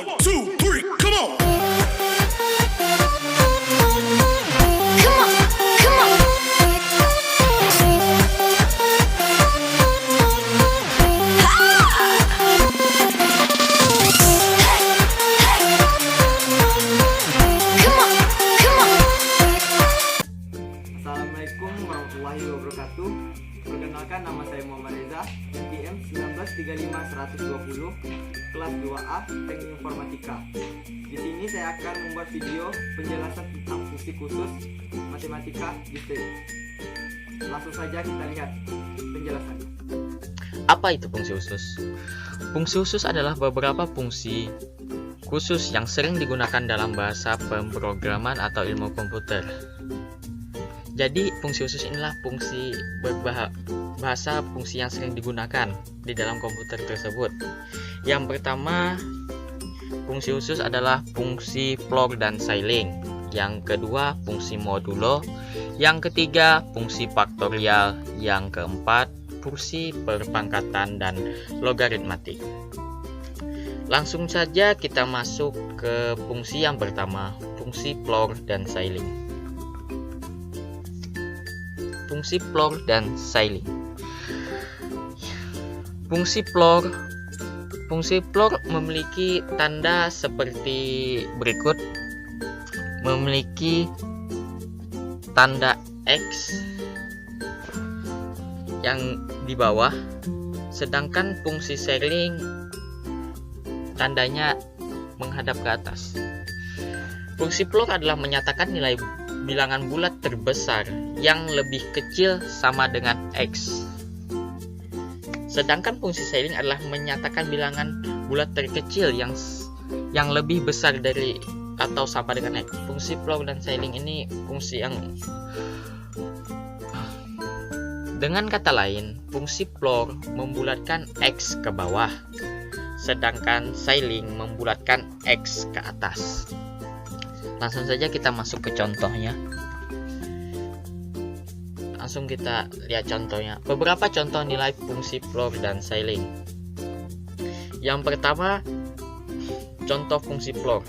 One, two, three, come on. Come on, come on. Come on, come on. Assalamualaikum warahmatullahi wabarakatuh. Perkenalkan, nama saya Muhammad Reza, NPM 1935120, kelas 2A Teknik Informatika. Di sini saya akan membuat video penjelasan tentang fungsi khusus matematika di STEM. Langsung saja kita lihat penjelasannya. Apa itu fungsi khusus? Fungsi khusus adalah beberapa fungsi khusus yang sering digunakan dalam bahasa pemrograman atau ilmu komputer. Jadi fungsi khusus inilah fungsi bahasa fungsi yang sering digunakan di dalam komputer tersebut. Yang pertama, fungsi khusus adalah fungsi floor dan ceiling. Yang kedua, fungsi modulo. Yang ketiga, fungsi faktorial. Yang keempat, fungsi perpangkatan dan logaritmatik. Langsung saja kita masuk ke fungsi yang pertama, fungsi floor dan ceiling. Fungsi floor dan ceiling. Fungsi floor memiliki tanda seperti berikut. Memiliki tanda X yang di bawah, sedangkan fungsi ceiling tandanya menghadap ke atas. Fungsi floor adalah menyatakan nilai bilangan bulat terbesar yang lebih kecil sama dengan X. Sedangkan fungsi ceiling adalah menyatakan bilangan bulat terkecil yang lebih besar dari atau sama dengan X. Fungsi floor dan ceiling ini fungsi yang, dengan kata lain, fungsi floor membulatkan X ke bawah, sedangkan ceiling membulatkan X ke atas. Langsung saja kita masuk ke contohnya. Langsung kita lihat contohnya. Beberapa contoh nilai fungsi floor dan ceiling. Yang pertama, contoh fungsi floor.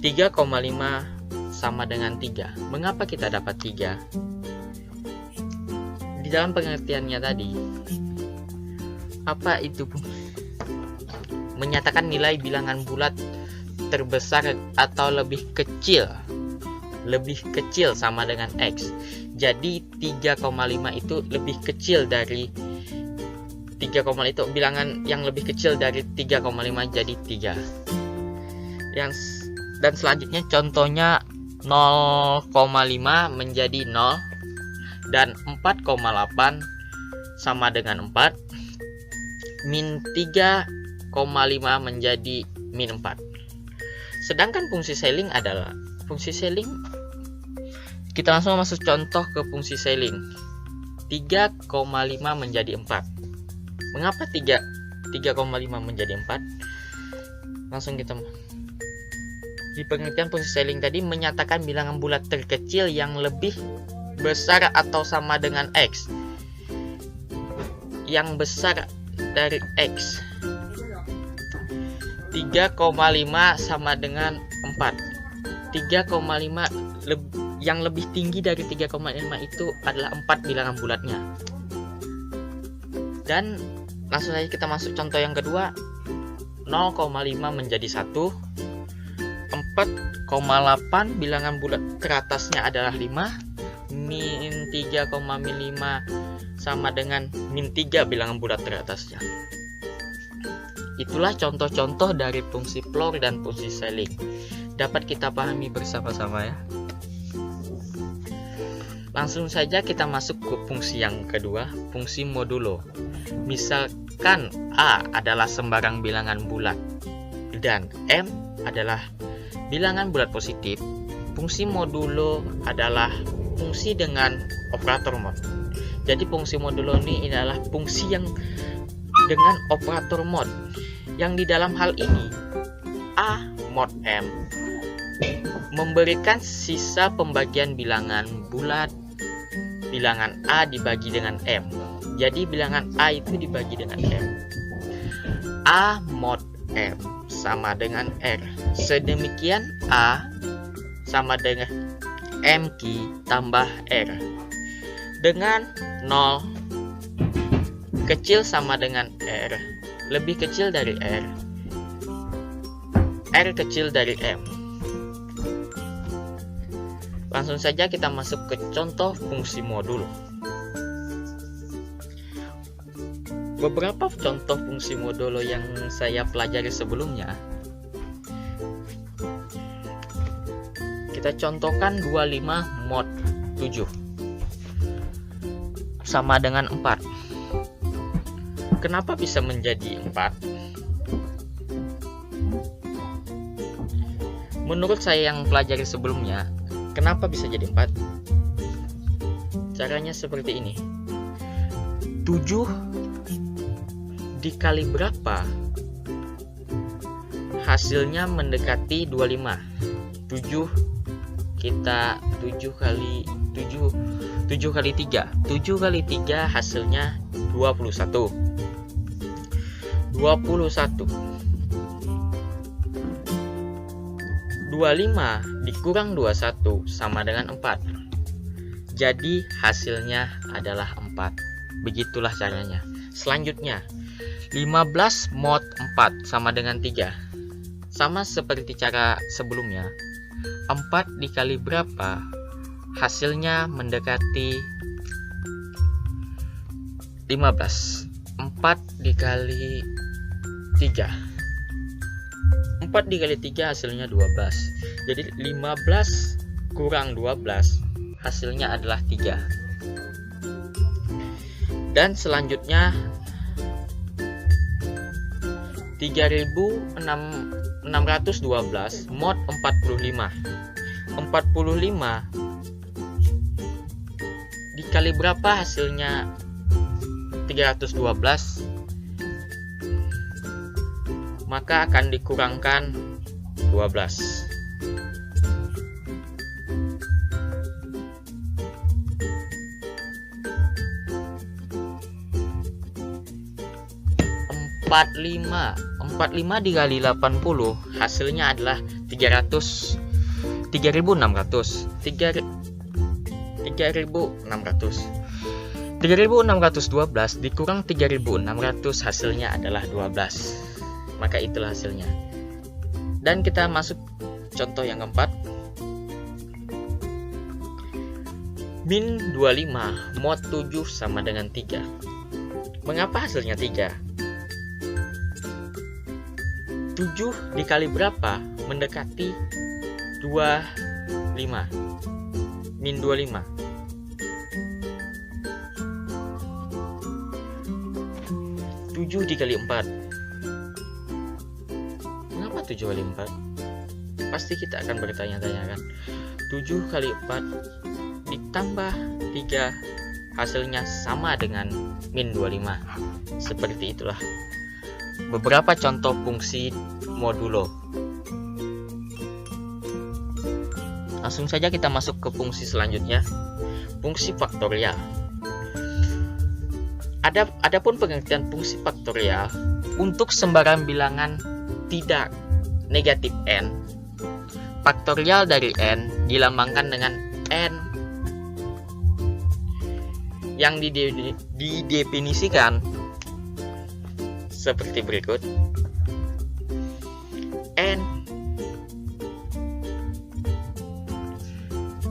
3,5 sama dengan 3. Mengapa kita dapat 3? Di dalam pengertiannya tadi, apa itu? Menyatakan nilai bilangan bulat terbesar atau lebih kecil sama dengan X. Jadi 3,5 itu lebih kecil dari 3, itu bilangan yang lebih kecil dari 3,5 jadi 3. Dan selanjutnya contohnya 0,5 menjadi 0 dan 4,8 sama dengan 4. Min 3,5 menjadi min 4. Sedangkan fungsi ceiling adalah kita langsung masuk contoh ke fungsi ceiling. 3,5 menjadi 4. Mengapa 3,5 menjadi 4? Langsung kita di pengertian fungsi ceiling tadi menyatakan bilangan bulat terkecil yang lebih besar atau sama dengan X. Yang besar dari X. 3,5 sama dengan 4. 3,5 yang lebih tinggi dari 3,5 itu adalah 4 bilangan bulatnya. Dan langsung saja kita masuk contoh yang kedua. 0,5 menjadi 1. 4,8 bilangan bulat teratasnya adalah 5. Min 3,5 sama dengan min 3 bilangan bulat teratasnya. Itulah contoh-contoh dari fungsi floor dan fungsi ceiling. Dapat kita pahami bersama-sama ya. Langsung saja kita masuk ke fungsi yang kedua, fungsi modulo. Misalkan A adalah sembarang bilangan bulat dan M adalah bilangan bulat positif. Fungsi modulo adalah fungsi dengan operator mod. Jadi fungsi modulo ini adalah fungsi yang dengan operator mod, yang di dalam hal ini A mod M memberikan sisa pembagian bilangan bulat bilangan A dibagi dengan M. Jadi bilangan A itu dibagi dengan M. A mod M sama dengan R. Sedemikian A sama dengan MQ tambah R. Dengan 0 kecil sama dengan R, lebih kecil dari R, R kecil dari M. Langsung saja kita masuk ke contoh fungsi modulo. Beberapa contoh fungsi modulo yang saya pelajari sebelumnya, kita contohkan 25 mod 7 sama dengan 4. Kenapa bisa menjadi 4? Menurut saya yang pelajari sebelumnya, kenapa bisa jadi 4? Caranya seperti ini. 7 dikali berapa? Hasilnya mendekati 25. 7 kita 7 kali 3. 7 kali 3 hasilnya 21. 25 dikurang 21 sama dengan 4. Jadi hasilnya adalah 4. Begitulah caranya. Selanjutnya 15 mod 4 sama dengan 3. Sama seperti cara sebelumnya. 4 dikali berapa? Hasilnya mendekati 15. 4 dikali 3. 4 dikali 3 hasilnya 12. Jadi 15 kurang 12 hasilnya adalah 3. Dan selanjutnya 3612 mod 45. 45 dikali berapa hasilnya 312, maka akan dikurangkan 12. Empat lima dikali 80 hasilnya adalah 3600. 3612 dikurang 3600 hasilnya adalah 12. Maka itulah hasilnya. Dan kita masuk contoh yang keempat. Min 25 mod 7 sama dengan 3. Mengapa hasilnya 3? 7 dikali berapa? Mendekati 25. Min 25. 7 dikali 4. Mengapa 7 kali 4? Pasti kita akan bertanya-tanya kan. 7 kali 4 ditambah 3 hasilnya sama dengan min 25. Seperti itulah beberapa contoh fungsi modulo. Langsung saja kita masuk ke fungsi selanjutnya, fungsi faktorial. Adapun pengertian fungsi faktorial untuk sembarang bilangan tidak negatif n, faktorial dari n dilambangkan dengan n yang didefinisikan seperti berikut. N,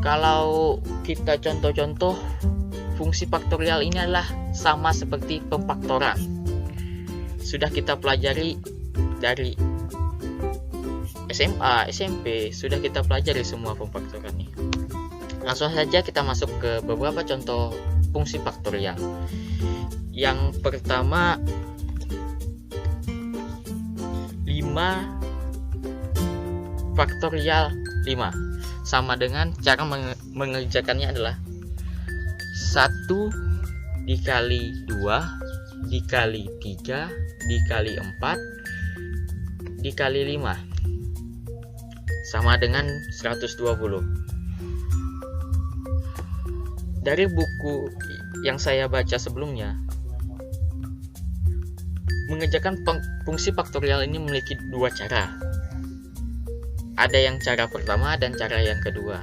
kalau kita contoh-contoh fungsi faktorial ini adalah sama seperti pemfaktoran. Sudah kita pelajari dari SMA, SMP, sudah kita pelajari semua pemfaktoran ini. Langsung saja kita masuk ke beberapa contoh fungsi faktorial. Yang pertama 5 faktorial 5 sama dengan cara mengerjakannya adalah 1 dikali 2 dikali 3 dikali 4 dikali 5 sama dengan 120. Dari buku yang saya baca sebelumnya, Mengerjakan fungsi faktorial ini memiliki dua cara. Ada yang cara pertama dan cara yang kedua.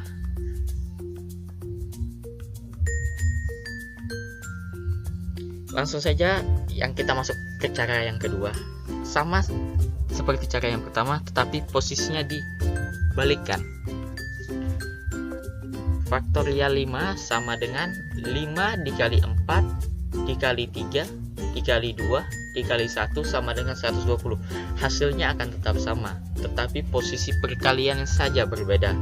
Langsung saja yang kita masuk ke cara yang kedua. Sama seperti cara yang pertama, tetapi posisinya dibalikkan. Faktorial 5 sama dengan 5 dikali 4 dikali 3 dikali 2 dikali 1 sama dengan 120. Hasilnya akan tetap sama, tetapi posisi perkalian saja berbeda.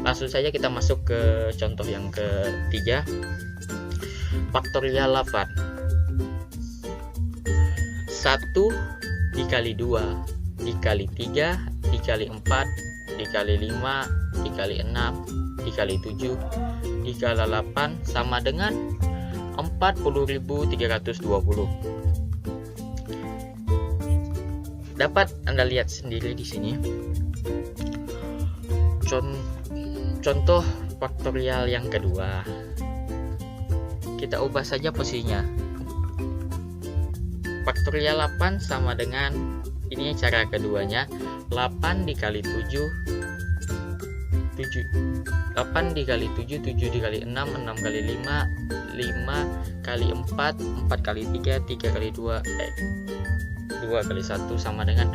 Langsung saja kita masuk ke contoh yang ketiga. Faktorial 8. 1 dikali 2 dikali 3 dikali 4 dikali 5 dikali 6 dikali 7 dikali 8 sama dengan 40.320. Dapat Anda lihat sendiri di sini. Contoh faktorial yang kedua. Kita ubah saja posisinya. Faktorial 8 sama dengan, ini cara keduanya, 8 dikali 7 8 dikali 7 dikali 6 kali 5 kali 4 kali 3 kali 2 2 kali 1 sama dengan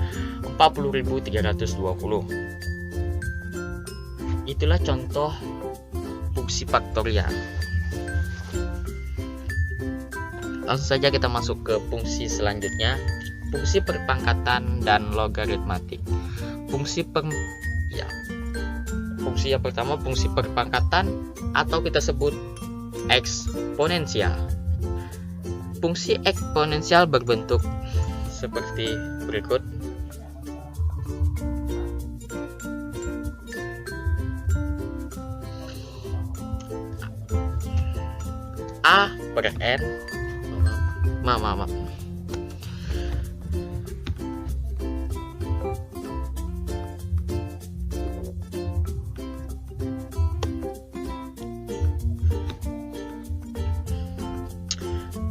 40.320. Itulah contoh fungsi faktorial. Langsung saja kita masuk ke fungsi selanjutnya, fungsi perpangkatan dan logaritmatik. Fungsi yang pertama, fungsi perpangkatan atau kita sebut eksponensial. Fungsi eksponensial berbentuk seperti berikut. A per N. Maaf.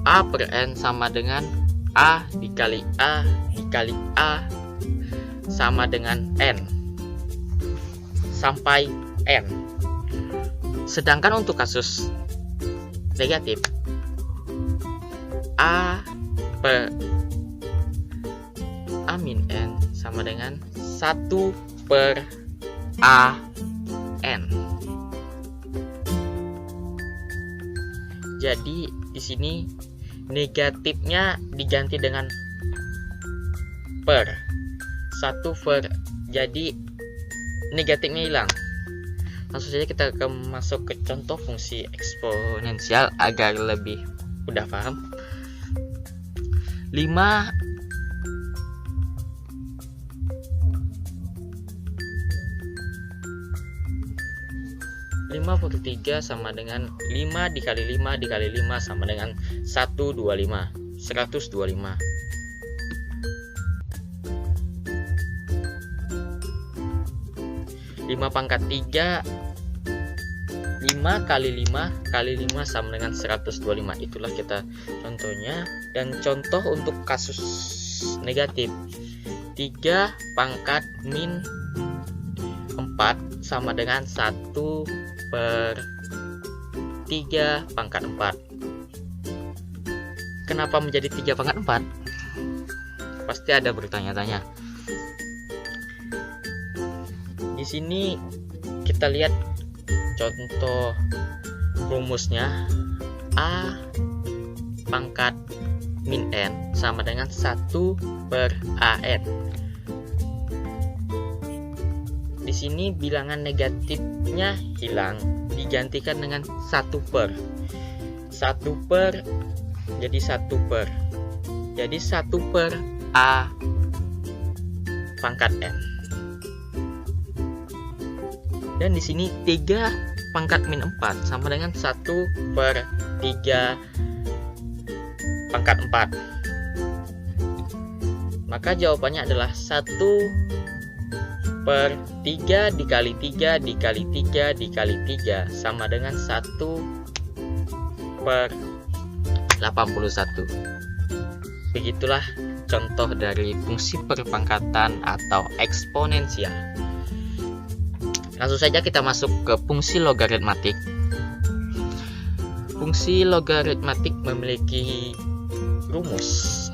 A per N sama dengan A dikali A dikali A sama dengan N sampai N. Sedangkan untuk kasus negatif, A per A min N sama dengan 1 per A N. Jadi di sini negatifnya diganti dengan per 1 per, jadi negatifnya hilang. Langsung saja kita masuk ke contoh fungsi eksponensial agar lebih mudah paham. 5 per 3 sama dengan 5 dikali 5 dikali 5 sama dengan 125. 125. 5 pangkat 3, 5 kali 5 kali 5 sama dengan 125. Itulah kita contohnya. Dan contoh untuk kasus negatif, 3 pangkat min 4 sama dengan 1 per 3 pangkat 4. Kenapa menjadi 3 pangkat 4? Pasti ada bertanya-tanya. Di sini kita lihat contoh rumusnya. A pangkat min N sama dengan 1 per AN. Di sini bilangan negatifnya hilang, digantikan dengan 1 per. 1 per jadi 1 per. Jadi 1 per A pangkat N. Dan di sini 3 pangkat min 4 sama dengan 1 per 3 pangkat 4. Maka jawabannya adalah 1 per 3 dikali 3 dikali 3 dikali 3 sama dengan 1 per 81. Begitulah contoh dari fungsi perpangkatan atau eksponensial. Langsung saja kita masuk ke fungsi logaritmatik. Fungsi logaritmatik memiliki rumus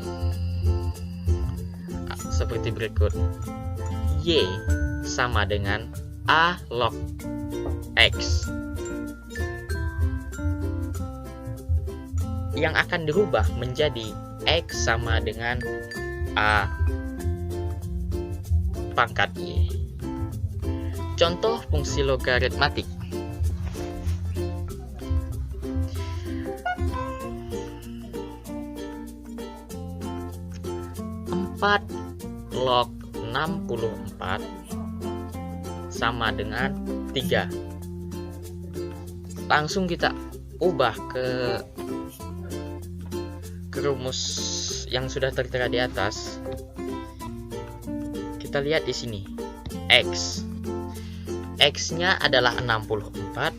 seperti berikut. Y sama dengan A log X yang akan dirubah menjadi X sama dengan A pangkat Y. Contoh fungsi logaritmatik. Empat log 64 sama dengan 3. Langsung kita ubah ke rumus yang sudah tertera di atas. Kita lihat di sini. X-nya adalah 64.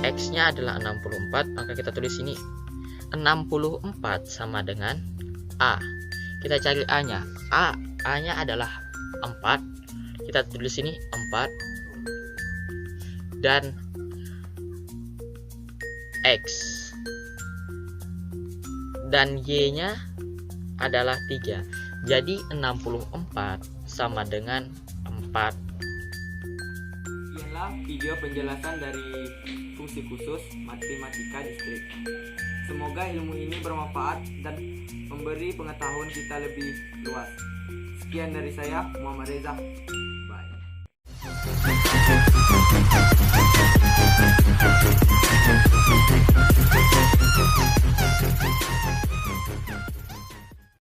X-nya adalah 64, maka kita tulis sini 64 sama dengan A. Kita cari A-nya. A-nya adalah 4. Kita tulis sini 4. Dan X. Dan Y-nya adalah 3. Jadi 64 sama dengan 4. Inilah video penjelasan dari fungsi khusus matematika distrik. Semoga ilmu ini bermanfaat dan memberi pengetahuan kita lebih luas. Sekian dari saya, Muhammad Reza. Bye.